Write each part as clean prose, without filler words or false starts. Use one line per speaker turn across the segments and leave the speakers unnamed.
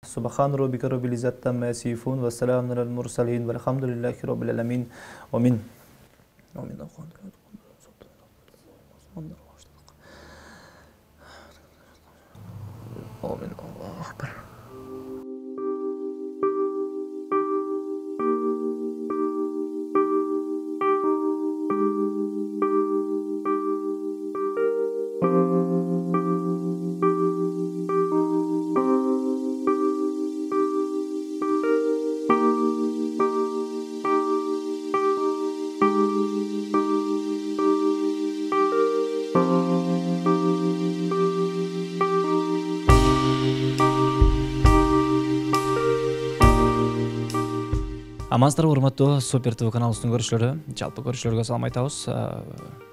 سبحان ربك رب العزة عما يصفون والسلام على المرسلين والحمد لله رب العالمين ومن الله أكبر. Амансыздар урматтуу Супер ТВ каналыбыздын көрүүчүлөрү, жалпы көрүүчүлөргө салам айтабыз.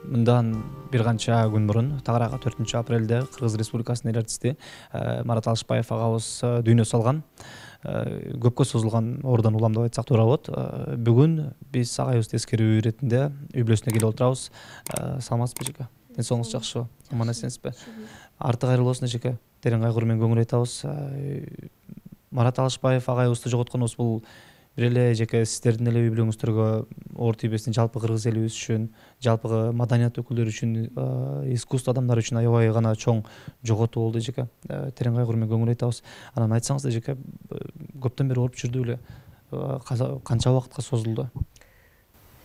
Мындан бир канча күн мурун, тагыраагы 4 апрелде Кыргыз Республикасынын эл артисти Марат Алышбаев агабыз дүйнө салган. Көпкө созулган оорудан улам деп айтсак туура болот. Бүгүн биз агайыбызды эскерүү иретинде үй бүлөсүнө келип отурабыз. Саламатсызбы эжеке? Ден соолугуңуз жакшыбы? Аман эсенсизби? Арты кайрылуу болсун эжеке. Терең кайгыруу менен көңүл айтабыз. Марат Алышбаев агайыбызды жоготконубуз бул бир эле эжеке сиздердин эле үй бүлөңүздөргө оор тийбесин, жалпы кыргыз элибиз үчүн, жалпы маданият өкүлдөрү үчүн, искусство адамдары үчүн аябай гана чоң жоготуу болду эжеке. Терең кайгыруу менен көңүл айтабыз. Анан айтсаңыз эжеке, көптөн бери ооруп жүрдү беле? Канча убакытка созулду?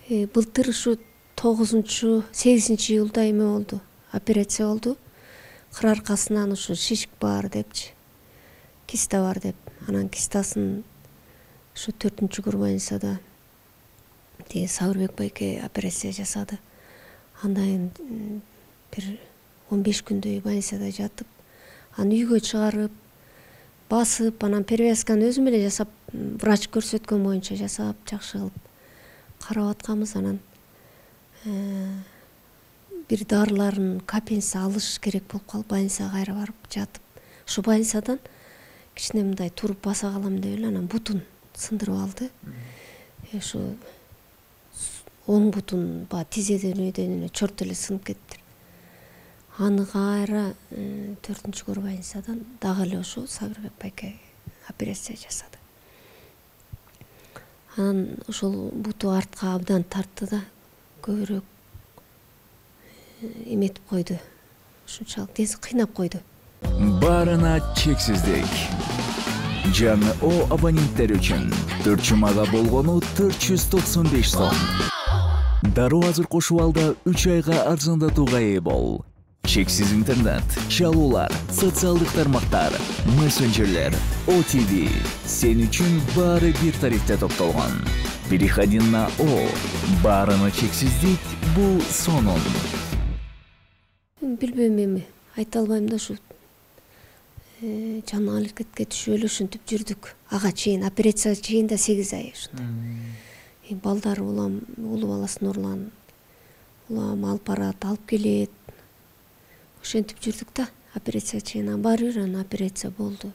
Былтыр ушу 8 июлда эме болду, операция болду. Кыр аркасынан ушу шишик бар депчи, киста бар деп. Анан кистасын şu 4-cü больницада Сабырбек байке операция жасады. Андан бир 15 күндөй больницада жатып, аны үйгө чыгарып, басып, анан перевязканы өзүм эле жасап, врач көрсөткөн боюнча жасап, жакшы кылып карап атканбыз. Анан бир дарыларын капельница алыш керек болуп калып, больницага кайра барып жатып, ушу больницадан кичине мындай туруп баса калам деп эле анан бутун сындырып алды. Şu оң бутун тизеден өйдөн чорт эле сынып кетти. Аны кайра 4-cü больницадан дагы эле ошо Сабырбек байке операция жасады. Анан ошол буту артка абдан тартты да, көбүрөөк эметип койду. Ушунчалык дesi кыйнап койду.
Баарына чексиздик. Жаңы О абоненттер үчүн 4 жумага болгону 495 сом. Дароо азыр кошуп алда 3 айга арзандатууга ээ бол. Чексиз интернет, чалуулар, социалдык тармактар, мессенджерлер, OTV сен үчүн баары бир тарифте топтолгон. Переходи на О. Баарына чексиздик бул сонун.
Билбейм эми, айта албайм да ушу. Жан алакетке түшүп эле ушинтип жүрдүк. Ага чейин операция чейин да 8 ай ушундай. Балдар улам, улуу баласын улам алып барат, алып келет. Ошентип жүрдүк да, операция чейин баары бир анан операция болду.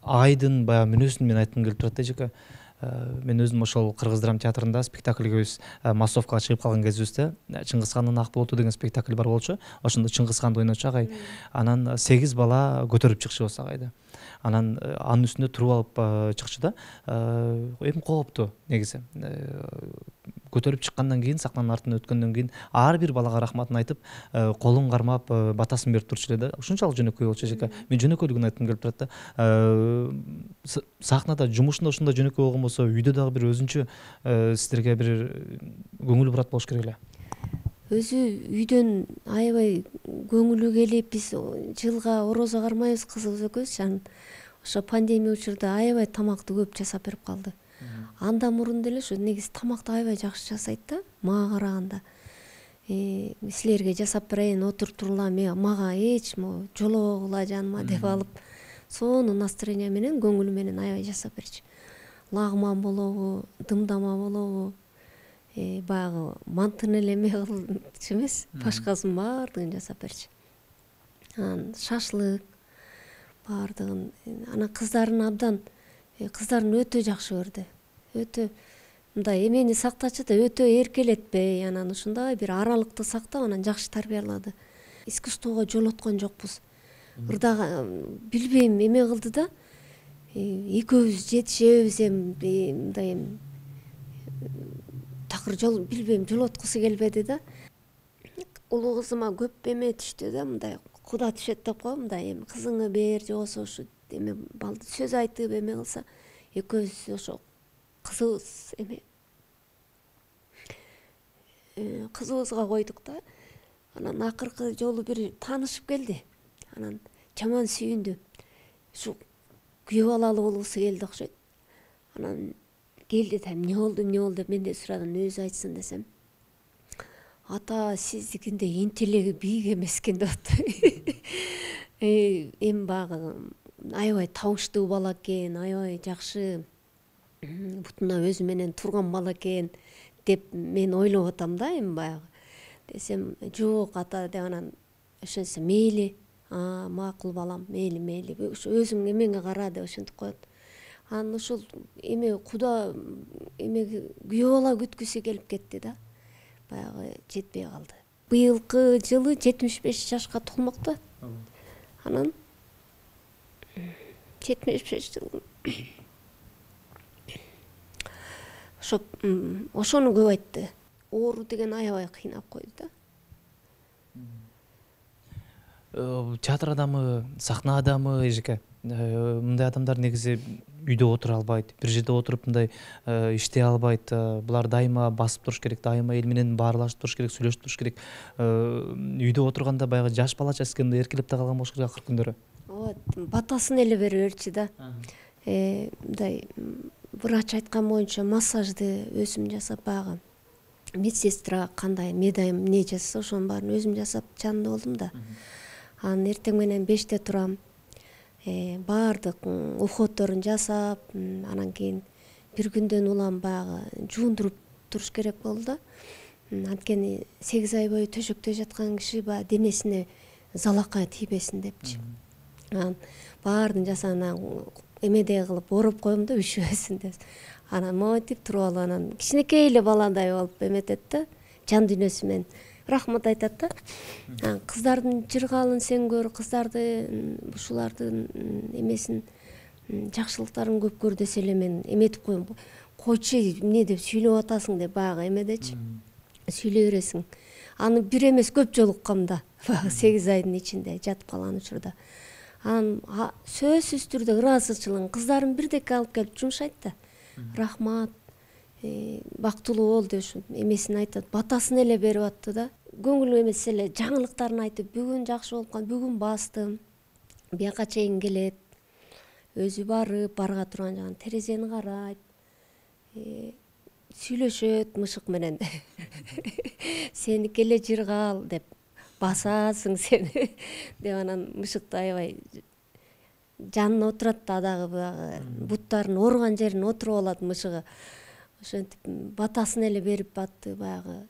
Айдын баягы мүнөсүн мен айткым келип турат эжеке. Мен өзүм ошол Кыргыз драма театрында спектакльге биз массовкага чыгып калган кезибизде Чыңгыз хандын ак болоту деген спектакль бар болчу. Ошондо Чыңгыз ханды ойночу агай. Анан 8 бала көтөрүп чыкчыбыз агайды. Анан анын үстүндө туруп алып чыкчу да. Эми коопту негизи. Көтөрүп чыккандан кийин, сахнанын артына өткөндөн кийин ар бир балага рахматын айтып, колун кармап, батасын берип турчу эле да. Ушунчалык жөнөкөй болчу эжеке. Мен жөнөкөйлүгүн айткым келип турат да. Сахнада жумушунда ушундай жөнөкөй болгон болсо, үйдө дагы бир өзүнчө сиздерге бир көңүл бурат болуш керек эле.
Өзү үйдөн аябай көңүлү келип, биз жылга орозо кармайбыз кызыбыз экөөбүз. Ошо пандемия учурда аябай тамакты көп жасап берип калды. Андан мурун деле ушу негизи тамакты аябай жакшы жасайт да, мага караганда. Силерге жасап берейин, отуртурлам, мага эч жологула жаныма деп алып, сонун настроение менен, көңүлү менен аябай жасап берчү. Лагман болобу, дымдама болобу, баягы мантын эле эме кылчу эмес, башкасын баардыгын жасап берчү. Анан шашлык баардыгын, анан кыздарын өтө жакшы көрдү. Өтө мындай эмени сактачу да, өтө эркелетпей, анан ушундай бир аралыкты сактап, анан жакшы тарбиялады. Искусствого жолоткон жокпуз. Ырдагы билбейм эме кылды да, экөөбүз жетишебиз мындай такыр жол билбейм жолоткусу келбеди да. Улуу кызыма көп эме түштү да, мындай куда түшөт деп коем, мындай эми кызыңы бер же болбосо ушу эме балды сөз айтып эме кылса, экөөбүз ошо кызыбыз эме кызыбызга койдук да. Анан акыркы жолу бир таанышып келди. Анан жаман сүйүндү. Ушу күйөө алалы болгусу келди окшойт. Анан келди да эмне болду деп менден сурадан өзү айтсын десем, ата сиздикиндей интеллеги бийик эмес экен деп атты. Эми баягы аябай табыштуу бала экен, аябай жакшы бутуна өзү менен турган бала экен деп мен ойлоп атам да эми баягы. Десем, жок ата деп анан ошентсе мейли, макул балам, мейли, ошо өзүң эмеңе кара деп ошентип коет. Анан ушул эме куда эме күйөө бала күткүсү келип кетти да. Баягы жетпей калды. Быйылкы жылы 75 жашка толмокту. Анан 75 жыл. Ошону көп айтты. Оору деген аябай кыйнап койду да.
Театр адамы, сахна адамы эжеке. Мындай адамдар негизи үйдө отура албайт, бир жерде отуруп мындай иштей албайт. Булар дайыма басып туруш керек, дайыма эл менен баарлашып туруш керек, сүйлөшүп туруш керек. Үйдө отурганда баягы жаш балача эскенде эркелеп да калган болуш керек акыркы күндөрү.
Ооба, батасын эле бере берчи да. Мындай врач айткан боюнча массажды өзүм жасап, баягы медсестра кандай эмне жасаса ошонун баарын өзүм жасап жанында болдум да. Анан эртең менен 5-те турам. Баардык уходдорун жасап, анан кийин бир күндөн улам баягы жуундуруп туруш керек болду да. Анткени 8 ай бою төшөктө жаткан киши баягы денесине залакай тийбесин депчи. Анан баардын жасаган эмедей кылып ороп коем да, үшөбөсүн деп. Анан монтип туруп алып, анан кичинекей эле баладай болуп эметет да, жан дүйнөсү менен рахмат айтат да. Кыздардын жыргалын сен көр, кыздарды ушулардын эмесин жакшылыктарын көп көр десе эле мен эметип коем. Койчу эмне деп сүйлөп атасың деп баягы эмедечи. Сүйлөй бересиң. Аны бир эмес көп жолу уккам да. Баягы 8 айдын ичинде жатып калган учурда. Анан сөзсүз түрдө ыраазычылыгын кыздарын бирдеке алып келип жумшайт да. Рахмат, бактылуу бол деп ушу эмесин айтат, батасын эле берип атты да. Көңүл эмес эле жаңылыктарын айтып, бүгүн жакшы болуп калды, бүгүн бастым, бияка чейин келет, өзү барып, барга турган жагын терезени карайт, сүйлөшөт мышык менен. Сеники эле жыргал деп, басасың сен деп анан мышыкты аябай жанына отурат да, дагы баягы буттарын ооруган жерин отуруп алат мышыгы. Ошентип батасын эле берип атты, баягы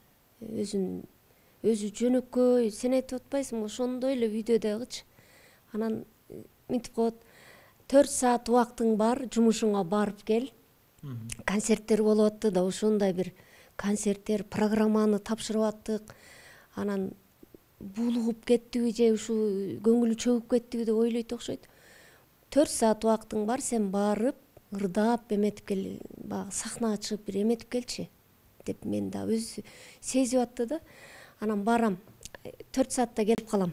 өзү жөнөкөй, сен айтып атпайсыңбы, ошондой эле үйдө дагычы. Анан мынтип коет, 4 саат убактың бар, жумушуңа барып кел. Концерттер болуп атты да, ошондой бир концерттер, программаны тапшырып аттык. Анан булугуп кеттиби же ушу көңүлү чөгүп кеттиби деп ойлойт окшойт. 4 саат убактың бар, сен барып, ырдап эметип кел, баягы сахнага чыгып бир эметип келчи деп мен да өзү сезип атты да. Анан барам, 4 саатта келип калам.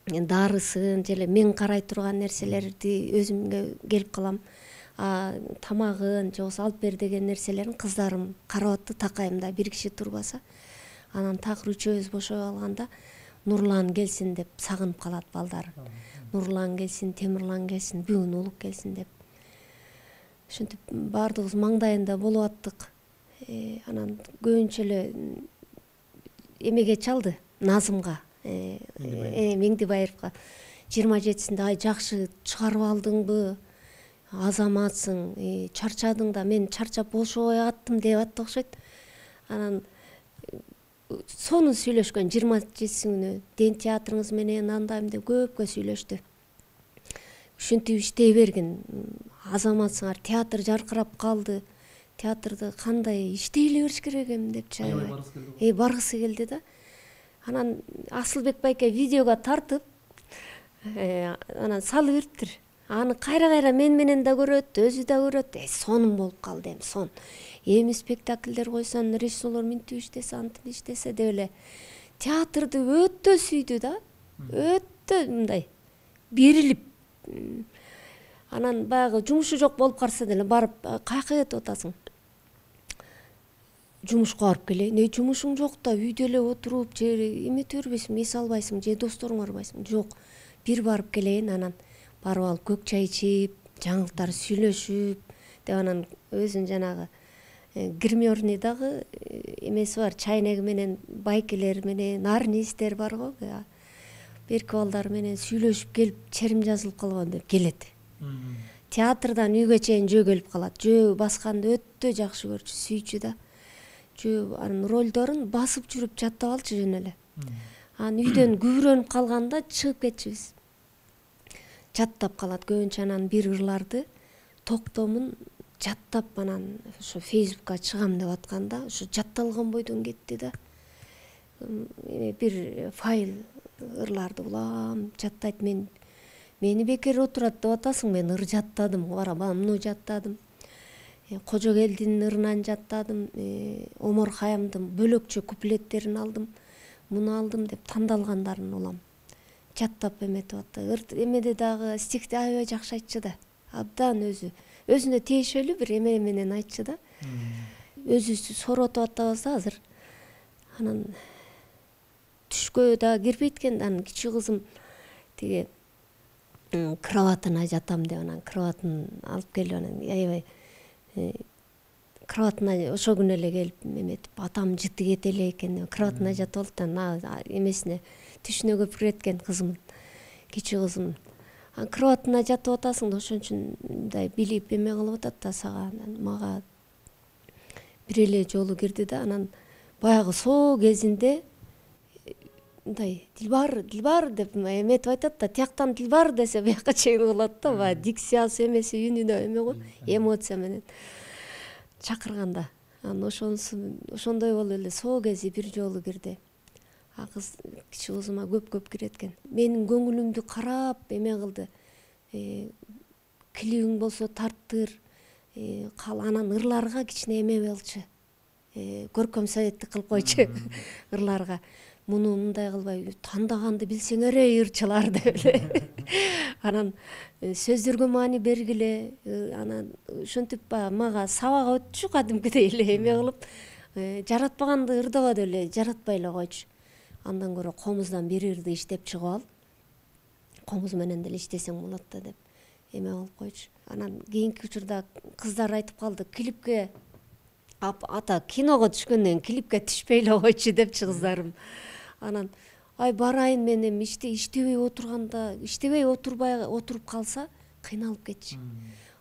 Дарысын же эле мен карай турган нерселерди өзүмгө келип калам. Тамагын же болбосо алып бер деген нерселерин кыздарым карап атты, такайымда бир киши турбаса. Анан такыр үчөөбүз бошоп алганда Нурлан келсин деп сагынып калат балдар. Нурлан келсин, Темирлан келсин, бүгүн улук келсин деп. Ошентип баардыгыбыз маңдайында болуп аттык. Анан көбүнчө эле эмеге чалды, Назымга, Меңдибаевга 27-синде ай жакшы чыгарып алдыңбы, азаматсың, чарчадың да, мен чарчап бошобой аттым деп атты окшойт. Анан сону сүйлөшкөн 27-си күнү Ден театрыңыз менен андайм деп көпкө сүйлөштү. Ушинтип иштей бергин, азаматсыңар, театр жаркырап калды. Театрды кандай иштей эле бериш керек эми депчи. Баргысы келди да. Анан Асылбек байке видеого тартып, анан салып бериптир. аны кайра мен менен да көрөт, өзү да көрөт. Сонун болуп калды эми сон. Эми спектакльдер койсоң, режиссерлор минтип иштесе, антип иштесе деп эле театрды өтө сүйдү да. Өтө мындай берилип. Анан баягы жумушу жок болуп калса деле барып каяка кетип атасың? Жумушка барып келейин. Жумушуң жок да, үйдө эле отуруп, же эметип бербейсиң, эс албайсың, же досторуң барбайсың. Жок. Бир барып келейин, анан барып алып көк чай ичип, жаңылыктар сүйлөшүп, деп анан өзүн жанагы гримерный дагы эмеси бар, чайнеги менен, байкелер менен, арнистер бар го. Берки балдар менен сүйлөшүп келип, черим жазылып калган деп келет. Театрдан үйгө чейин жөө келип калат. Жөө басканды өтө жакшы көрчү, сүйчү да. Жөө анын ролдорун басып жүрүп жаттап алчу жөн эле. Анан үйдөн күбүрөнүп калганда чыгып кетчүбүз. Жаттап калат көбүнчө, анан бир ырларды токтомун жаттап анан ошо Facebookка чыгам деп атканда, ошо жатталган бойдон кетти да. Бир файл ырларды улам жаттайт. Мени бекер отурат деп атасың, мен ыр жаттадым, барабанну жаттадым. Кожогелдин ырынан жаттадым, Омар Хаямдын бөлөкчө куплеттерин алдым, муну алдым деп тандалгандарын улам жаттап эметип атты. Эмеде дагы стихти аябай жакшы айтчу да. Абдан өзүнө тиешелүү бир эме менен айтчу да. Өзүбүздү соротуп атабыз азыр. Анан түшкө да кирбейт экен, анан кичи кызым тиги кроватына жатам деп анан кроватын алып келип анан аябай кроватына ошо күнү эле келип эметип, атам жыты кете эле экен, кроватына жатып алып да эмесине түшүнө көп кирет экен кызымын, кичи кызым. Кроватына жатып атасың да, ошон үчүн мындай билип эме кылып атат да сага. Мага бир эле жолу кирди да, анан баягы соо кезинде мындай Дилбар деп эметип айтат да, тияктан Дилбар десе бияка чейин кылат да, баягы дикциясы эмеси үнүнө эме го, эмоция менен чакырганда. Анан ошондой болуп эле соо кези бир жолу кирди. Кыз кичи кызыма көп кирет экен. Менин көңүлүмдү карап эме кылды. Клибиң болсо тарттыр. Анан ырларга кичине эме болчу. Көркөм советтик кылып койчу ырларга. Муну мындай кылбай тандаганды билсеңер ырчылар деп эле. Анан сөздөргө маани бергиле. Анан ушинтип мага сабак өтчү кадимкидей эле эме кылып, жаратпаганды ырдаба деп эле жаратпай эле койчу. Андан көрө комуздан бир ырды иштеп чыгып ал. Комуз менен деле иштесең болот да деп эме кылып койчу. Анан кийинки учурда кыздар айтып калды, клипке ата киного түшкөндөн клипке түшпөй эле койчу депчи кыздарым. Анан барайын мен эми иштебей отурганда, иштебей отуруп калса кыйналып кетчү.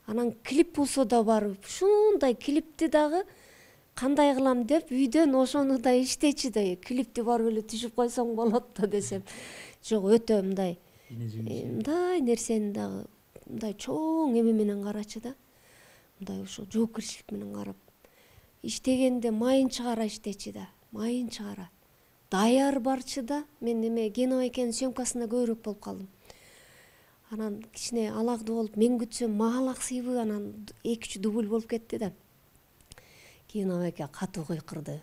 Анан клип болсо да барып, ушундай клипти дагы кандай кылам деп үйдөн ошону да иштечи да, клипти барып эле түшүп койсоң болот да десем. Жок, өтө мындай нерсени дагы мындай чоң эме менен карачы да. Мындай ошо жоопкерчилик менен карап. Иштегенде майын чыгара иштечи да, майын чыгара. Даяр барчы да, мен эме кинобекенин съемкасында көбүрөөк болуп калдым. Анан кичине алакдуу болуп, мен күтсөм мага аксыйбы, анан 2-3 дубль болуп кетти да. Кинобеке катуу кыйкырды.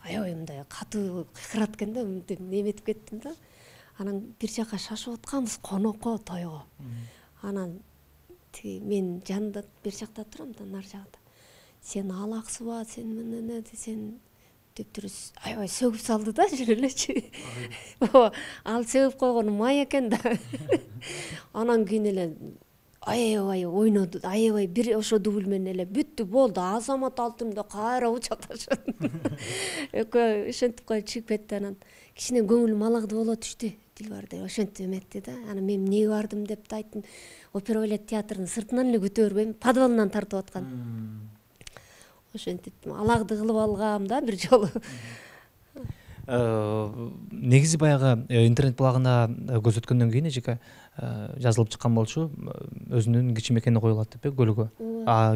Аябай мындай катуу кыйкырат экен да, эметип кеттим да. Анан бир жака шашып атканбыз, конокко, тойго. Анан мен жанында бир жакта турам да, нар жакта. Сен алаксыба, сен деп турус аябай сөгүп салды да, жүрө элечи. Ал сөгүп койгону май экен да. Анан кийин эле аябай ойноду, аябай бир ошо дубль менен эле бүттү, болду. Азамат Алтымда кайра учакташат. Экөө ошентип коюп чыгып кетти. Анан кичине көңүлүм алакдуу боло түштү. Дилбар деп ошентип эметти да. Анан мен эмнеге бардым деп да айттым. Опера балет театрынын сыртынан эле күтө бербейм, подвалынан тартып аткан. Ошентип алакды кылып алгам да бир жолу.
Негизи баягы интернет булагына көрсөткөндөн кийин эжеке жазылып чыккан болчу, өзүнүн кичимекени коюлат деп көлүгө.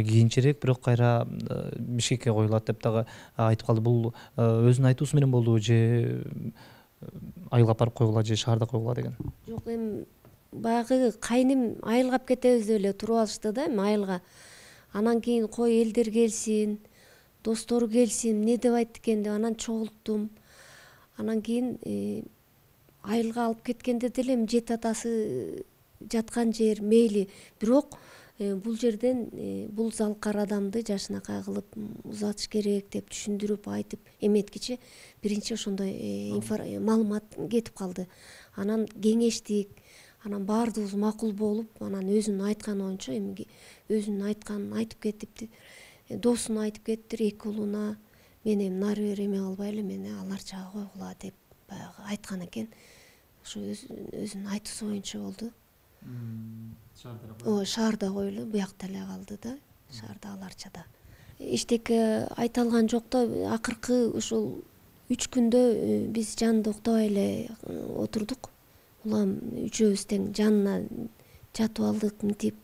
Кийинчерээк бирок кайра Бишкекке коюлат деп дагы айтып калды. Бул өзүнүн айтуусу менен болдубу же айылга апарып койгула же шаарда койгула деген?
Жок, эми баягы кайным айылгап кетебиз деп эле туруп алышты да эми айылга. Анан кийин кой элдер келсин, достору келсин, эмне деп айтты экен деп анан чогулттум. Анан кийин айылга алып кеткенде деле эми жет атасы жаткан жер мейли, бирок бул жерден бул залкар адамды жашынакай кылып узатыш керек деп түшүндүрүп айтып эметкичи биринчи ошондой маалымат кетип калды. Анан кеңештик, анан баардыгыбыз макул болуп, анан өзүнүн айтканы боюнча эми өзүнүн айтканын айтып кетиптир. Досуна айтып кетиптир, эки уулуна мен эми нары бери эме кылбай эле мени алар жагы койгула деп баягы айткан экен. Ошо өзүнүн айтуусу боюнча болду. Шаарда койлу, буякта эле калды да, шаарда аларчада. Эчтеке айта алган жок да, акыркы ушул 3 күндө биз жанында уктабай эле отурдук. Улам үчөөбүз тең жанына жатып алдык, мынтип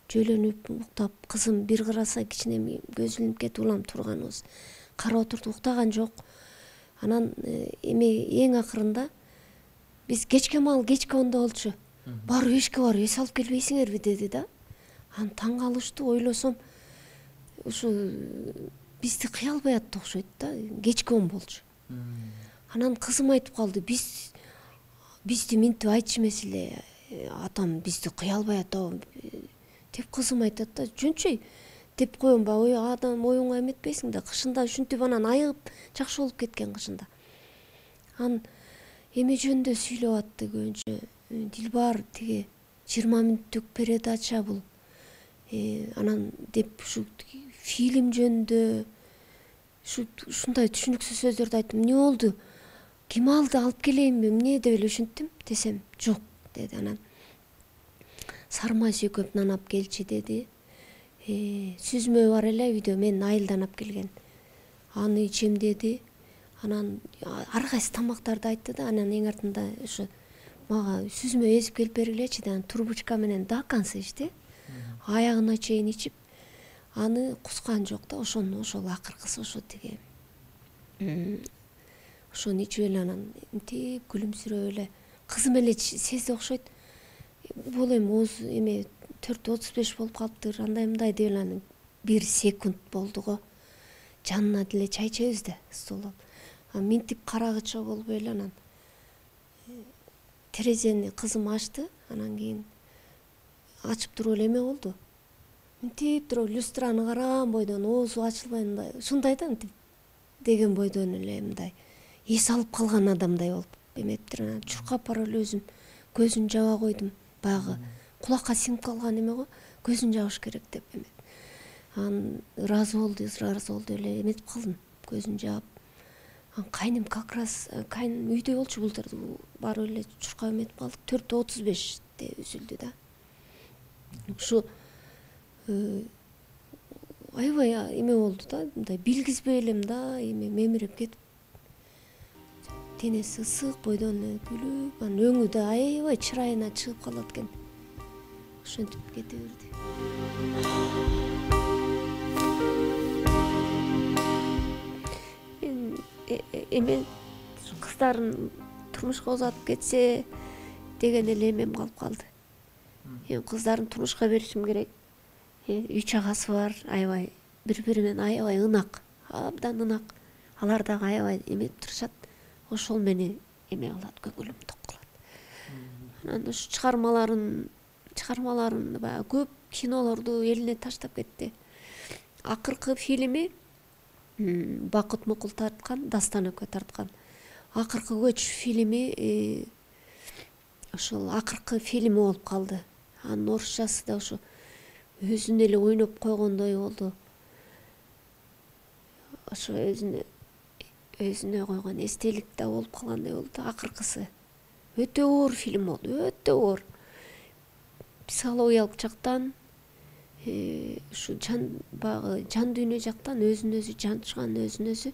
жөйлөнүп уктап, кызым бир караса кичине көзү илинип кетип улам турганыбыз. Карап отурдук, уктаган жок. Анан эми эң акырында биз кечке маал кечке 10-да болчу. Барып эшикке барып эс алып келбейсиңерби деди да. Анан таң калыштуу, ойлосом ушу бизди кыя албай атты окшойт да, кечке 10 болчу. Анан кызым айтып калды, бизди минтип айтчу эмес эле, атам бизди кыя албай атабы деп кызым айтат да. Жөнчөй деп коем ба, ой адам оюңа эметпейсиң да, кышында ушинтип анан айыгып жакшы болуп кеткен кышында. Анан эме жөнүндө сүйлөп атты көбүнчө. Дилбар тиги 20 мүнөттүк передача бул. Анан деп ушу фильм жөнүндө ушундай түшүнүксүз сөздөрдү айттым. Эмне болду? Ким алды, алып келейинби, эмне деп эле ушинттим. Десем, жок деди. Анан Сармай сүйкөп нан алып келчи деди. Сүзмө бар эле үйдө, мен айылдан алып келген. Аны ичем деди. Анан ар кайсы тамактарды айтты да, анан эң артында ушу мага сүзмө эзип келип бергилечи деген трубочка менен до конца ичти. Аягына чейин ичип, аны кускан жок да, ошол акыркысы ошо тиги. Ошону ичип эле анан мынтип күлүмсүрөп эле кызым эле сезди окшойт. Бул эми оз эме 4:35 болуп калыптыр, андай мындай деп эле анан 1 секунд болду го. Жанына деле чай ичебиз да столдон. Минтип карагыча болуп эле анан терезени кызым ачты, анан кийин ачып туруп эле эме болду. Минтип туруп люстраны караган бойдон оозу ачылбай мындай, ушундай да мынтип деген бойдон эле мындай эс алып калган адамдай болуп эметиптир. Анан чуркап барып эле өзүм көзүн жаба койдум. Баягы кулакка сиңип калган эме го, көзүн жабыш керек деп эмет. Анан ыраазы болду эле эметип калдым, көзүн жаап. Кайным как раз кайным үйдө болчу, бултурду барып эле чуркап эметип калдык. 4:35-те үзүлдү да. Ушу аябай эме болду да, мындай билгизбей эле мындай эме мемирип кетип. Денеси ысык бойдон эле күлүп, анан өңү да аябай чырайына чыгып калат экен. Ошентип кете берди. Эме кыздарын турмушка узатып кетсе деген эле эмем калып калды. Эми кыздарын турмушка беришим керек. 3 агасы бар, аябай бири-бири менен аябай ынак, абдан ынак. Алар дагы аябай эметип турушат. Ошол мени эме кылат, көңүлүм ток кылат. Анан ушу чыгармаларын баягы көп кинолорду элине таштап кетти. Акыркы фильми Бакыт Мукул тарткан, Дастан экөө тарткан. Акыркы көч фильми ошол акыркы фильми болуп калды. Анын орусчасы да ошо өзүн эле ойноп койгондой болду. Ошо өзүнө койгон эстелик да болуп калгандай болду. Акыркысы өтө оор фильм болду, өтө оор. Психологиялык жактан ушу баягы жан дүйнө жактан өзүн өзү жанчыган, өзүн өзү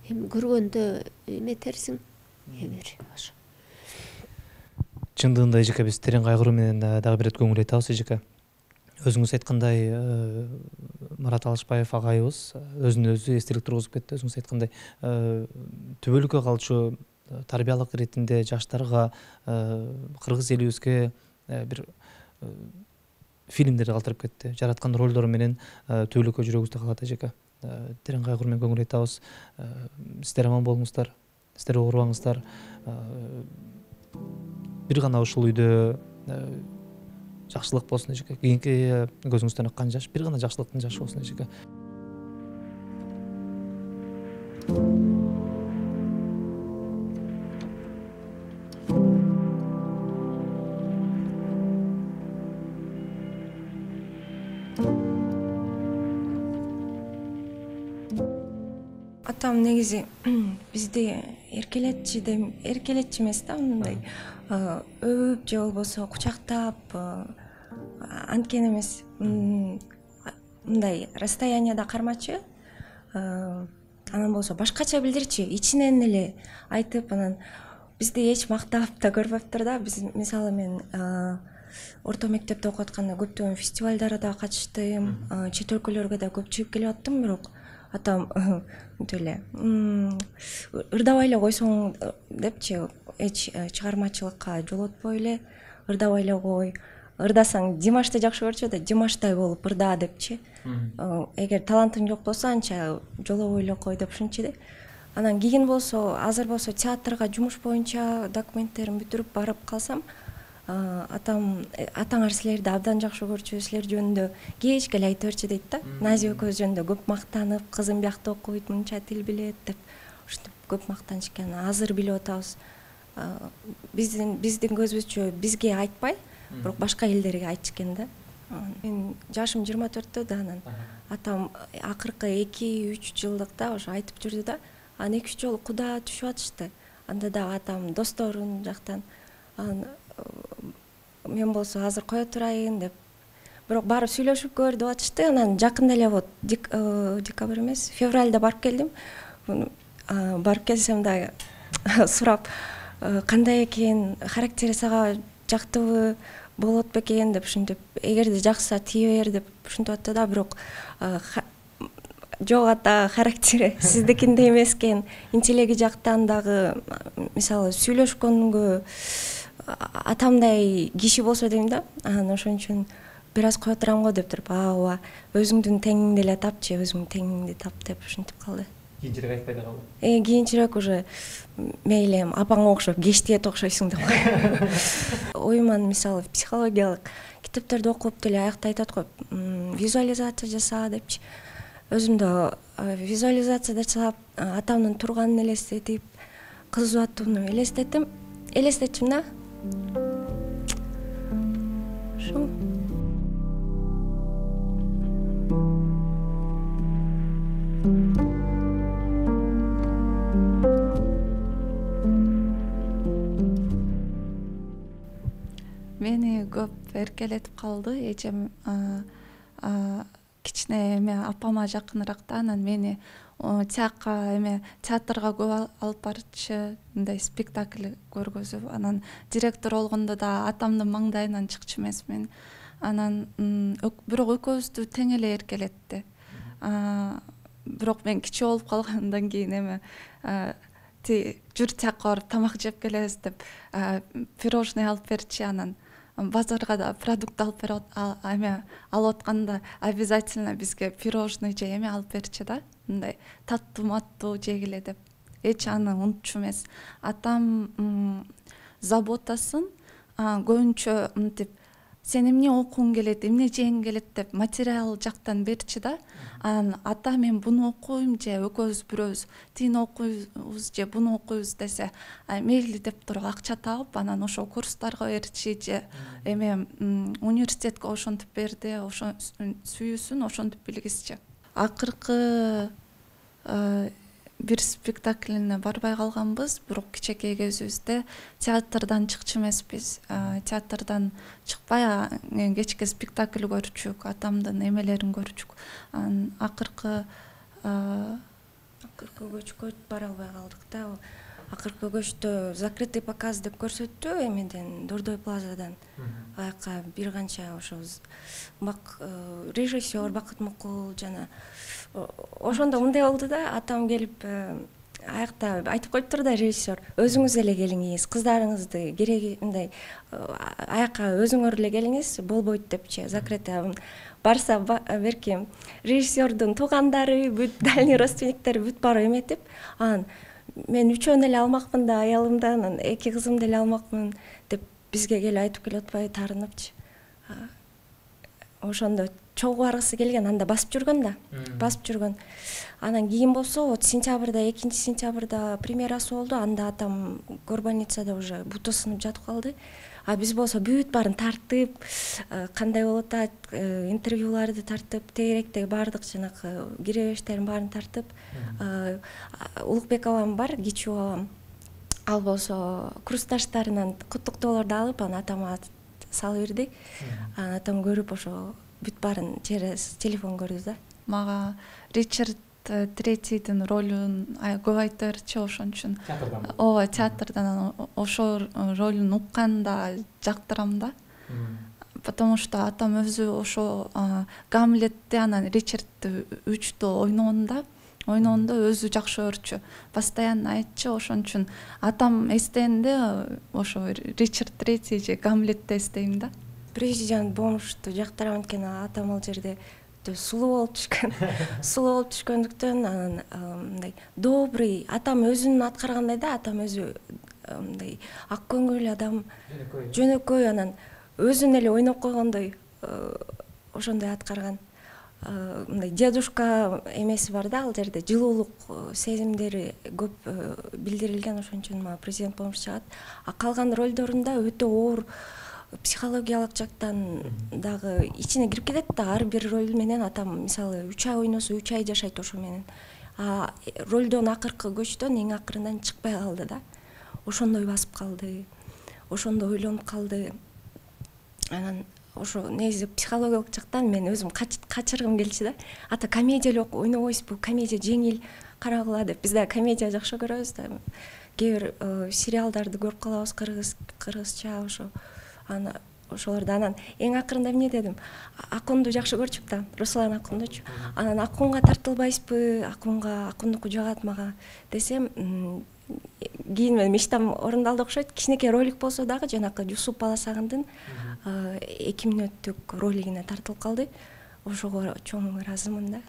эми көргөндө эметерсиң. Эмир ошо.
Чындыгында эжеке биз терең кайгыруу менен дагы бир рет көңүл айтабыз эжеке. Өзүңүз айткандай Марат Алышбаев агайыбыз өзүнө өзү эстелик тургузуп кетти. Өзүңүз айткандай түбөлүккө калчу тарбиялык иретинде жаштарга кыргыз элибизге бир фильмдерди калтырып кетти. Жараткан ролдору менен түбөлүккө жүрөгүбүздө калат эжеке. Терең кайгыруу менен көңүл айтабыз. Сиздер аман болуңуздар, сиздер оорубаңыздар. Бир гана ушул үйдө жакшылык болсун эжеке. Кийинки көзүңүздөн аккан жаш бир гана жакшылыктын жашы болсун эжеке.
Атам негизи бизди эркелетчи эмес да, мындай өбүп же болбосо кучактап анткен эмес, мындай расстоянияда кармачы, анан болсо башкача билдирчи, ичинен эле айтып, анан бизди эч мактап да көрбөптүр да. Биз мисалы мен орто мектепте окуп атканда көптөгөн фестивалдарга катыштым, чет өлкөлөргө да көп чыгып келип аттым, бирок атам мынтип эле ырдабай эле койсоң депчи, эч чыгармачылыкка жолотпой эле ырдабай эле кой, ырдасаң Димашты жакшы көрчү да, Димаштай болуп ырда депчи. Эгер талантың жок болсо анча жолобой эле кой деп ушинчи да. Анан кийин болсо, азыр болсо театрга жумуш боюнча документтерин бүтүрүп барып калсам, атаңар силерди абдан жакшы көрчү, силер жөнүндө кечке эле айтып берчи дейт да. Назия экөөбүз жөнүндө көп мактанып, кызым биякта окуйт, мынча тил билет деп ушинтип көп мактанышкан. Азыр билип атабыз, биздин көзүбүзчө бизге айтпай, бирок башка элдерге айтыш экен да. Мен жашым 24-тө да, анан атам акыркы 2-3 жылдыкта ошо айтып жүрдү да. Анан 2-3 жолу куда түшүп атышты. Анда да атам досторун жактан мен болсо азыр кое турайын деп, бирок барып сүйлөшүп көр деп атышты. Анан жакында эле вот декабрь эмес, февралда барып келдим. Барып келсем да сурап, кандай экен, характери сага жактыбы, болот бекен деп ушинтип, эгерде жакса тие бер деп ушинтип атты да. Бирок жок, ата характери сиздикиндей эмес экен. Интеллеги жактан дагы мисалы сүйлөшкөнгө атамдай киши болсо дейм да. Анан ошон үчүн бир аз кое турам го деп туруп, ооба, өзүңдүн теңиңди эле тапчы, өзүңдүн теңиңди тап деп ушинтип калды.
Кийинчерээк айтпай да калды.
Кийинчерээк уже мейли эми апаңа окшоп кештиет окшойсуң деп. Оюман мисалы психологиялык китептерди окуп деле аякта айтат го, визуализация жаса депчи. Өзүмдө визуализация жасап, атамдын турганын элестетип, кызуу атууну элестетчим да. Ошо.
Мени көп эркелетип калды эжем, кичине эме апама жакыныраак да. Анан мени театрга көп алып барчу, мындай спектакль көргөзүп. Анан директор болгондо да атамдын маңдайынан чыкчу эмесмин. Анан бирок экөөбүздү тең эле эркелетти. Бирок мен кичи болуп калгандан кийин жүр тияка барып тамак жеп келебиз деп пирожный алып берчи. Анан базарга да продукт алып алып атканда обязательно бизге пирожный же эме алып берчи да. Мындай таттуу маттуу жегиле деп. Эч аны унутчу эмес. Атам заботасын көбүнчө мынтип, сен эмне окугуң келет, эмне жегиң келет деп материал жактан берчи да. Анан ата мен буну окуйм же экөөбүз бирөөбүз тигини окуйбуз же буну окуйбуз десе, мейли деп туруп акча табып, анан ошо курстарга берчи же эме университетке ошентип берди, ошо сүйүүсүн ошентип билгизчи. Акыркы бир спектаклине барбай калганбыз, бирок кичинекей кезибизде театрдан чыкчу эмеспиз. Театрдан чыкпай кечке спектакль көрчүк, атамдын эмелерин көрчүк. Акыркы
көчкө бара албай калдык да. Акыркы көчтө закрытый показ деп көрсөттү эмеден, Дордой плазадан. Аяка бир канча ошо режиссер Бакыт Мукул жана ошондо мындай болду да. Атам келип аякта айтып коюптур да режиссер, өзүңүз эле келиңиз, кыздарыңызды кереги мындай аякка өзүңөр эле келиңиз, болбойт депчи. Закрытый барса берки режиссердун туугандары, бүт дальний родственниктери бүт барып эметип, анан мен үчөөнү эле алмакмын да, аялымды, анан 2 кызымды эле алмакмын деп бизге келип айтып келип атпайбы, таарыныпчы. Ошондо чогуу баргысы келген, анда басып жүргөн да, басып жүргөн. Анан кийин болсо, вот сентябрда, 2 сентябрда премьерасы болду. Анда атам горбольницада уже буту сынып жатып калды. А биз болсо бүт баарын тартып, кандай болуп атат, интервьюларды тартып, тегеректеги баардык жанагы киребештерин баарын тартып, Улукбек абам бар, Кичүү абам. Ал болсо курсташтарынан куттуктоолорду алып, анан атама салып берди. Анан атам көрүп ошо бүт баарын через телефон көрдү да.
Мага Ричард Третийдин ролун көп айта берчи, ошон үчүн. Ооба, театрдан ошол ролун укканда жактырам да. Потому что атам өзү ошо Гамлетте анан Ричардты 3-тө ойногондо өзү жакшы көрчү. Постоянно айтчы, ошон үчүн атам эстегенде ошо Ричард Третий же Гамлетти эстейм да.
Президент Бомшту жактырам экен, атам ал жерде сулуу болуп түшкөндүктөн, анан мындай добрый, атам өзүн аткаргандай да, атам өзү мындай ак көңүл адам, жөнөкөй, анан өзүн эле ойноп койгондой ошондой аткарган. Мындай дедушка эмеси бар да, ал жерде жылуулук сезимдери көп билдирилген, ошон үчүн мага президент Бомш чыгат. А калган ролдорунда өтө оор психологиялык жактан дагы ичине кирип кетет да. Ар бир роль менен атам мисалы 3 ай ойносо 3 ай жашайт ошо менен. А ролдон акыркы көчтөн эң акырынан чыкпай калды да. Ошондой басып калды. Ошондой ойлонуп калды. Анан ошо негизи психологиялык жактан мен өзүм качыргым келчү да. Ата комедия ойнобойсузбу, комедия жеңил карагыла деп. Биз да комедия жакшы көрөбүз да. Кээ бир сериалдарды көрүп калабыз, кыргызча ошо. Ана ошолорду анан эң акырында эмне дедим? Акунду жакшы көрчүм да, Руслан Акундучу. Анан Акунга тартылбайсызбы? Акундуку жагат мага десем, кийин мен мечтам орундалды окшойт. Кичинекей ролик болсо дагы жанакы Жусуп Баласагындын 2 мүнөттүк ролигине тартылып калды. Ошого чоң ыраазымын да.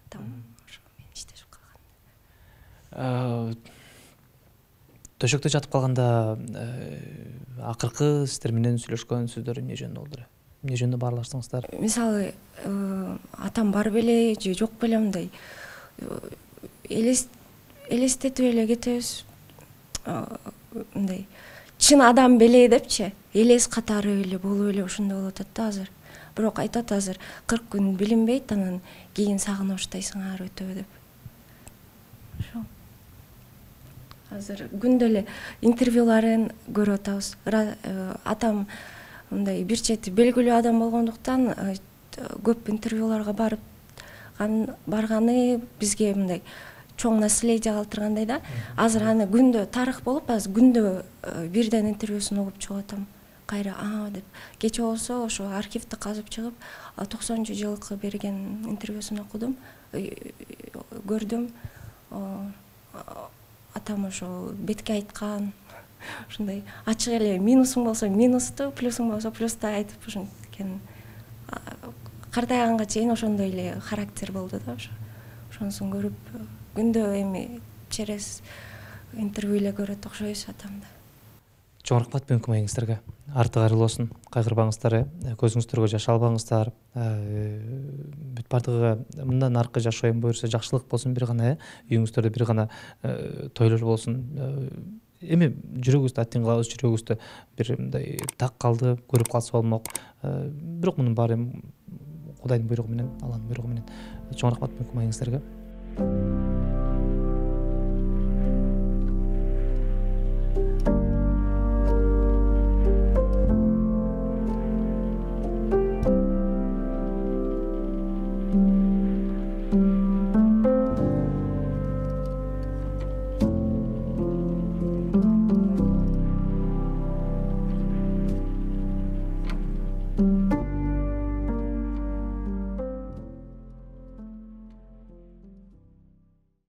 Там ошо мен иштешип калган.
Төшөктө жатып калганда акыркы сиздер менен сүйлөшкөн сөздөр эмне жөнүндө болду? Эмне жөнүндө баарлаштыңыздар?
Мисалы, атам бар беле же жок беле, мындай элестетип эле кетебиз. Мындай чын адам беле депчи, элес катары эле болуп эле ошондой болуп атат да азыр. Бирок айтат азыр 40 күн билинбейт, анан кийин сагынып баштайсыңар өтөбү деп. Ошо. Азыр күндө эле интервьюларын көрүп атабыз. Атам мындай бир чети белгилүү адам болгондуктан көп интервьюларга барганы бизге мындай чоң наследие калтыргандай да. Азыр аны күндө тарых болуп, азыр күндө бирден интервьюсун угуп чыгып атам. Кайра деп. Кече болсо ошо архивди казып чыгып, 90-жылкы берген интервьюсун окудум, көрдүм. Атам ошо бетке айткан, ушундай ачык эле минусуң болсо минусту, плюсуң болсо плюсту айтып ошенткен. Картайганга чейин ошондой эле характер болду да ошо. Ошонусун көрүп, күндө эми через интервью эле көрөт окшойбуз атамды.
Чоң рахмат бүгүнкү маегиңиздерге. Арты кайрылуу болсун. Кайгырбаңыздар, көзүңүздөргө жаш албаңыздар. Бүт бардыгы мындан аркы жашоо эми буюрса жакшылык болсун, бир гана үйүңүздөрдө бир гана тойлор болсун. Эми жүрөгүбүздү аттин кылабыз, жүрөгүбүздө бир мындай так калды, көрүп калса болмок. Бирок мунун баары Кудайдын буйругу менен, Алланын буйругу менен. Чоң рахмат бүгүнкү маегиңиздерге.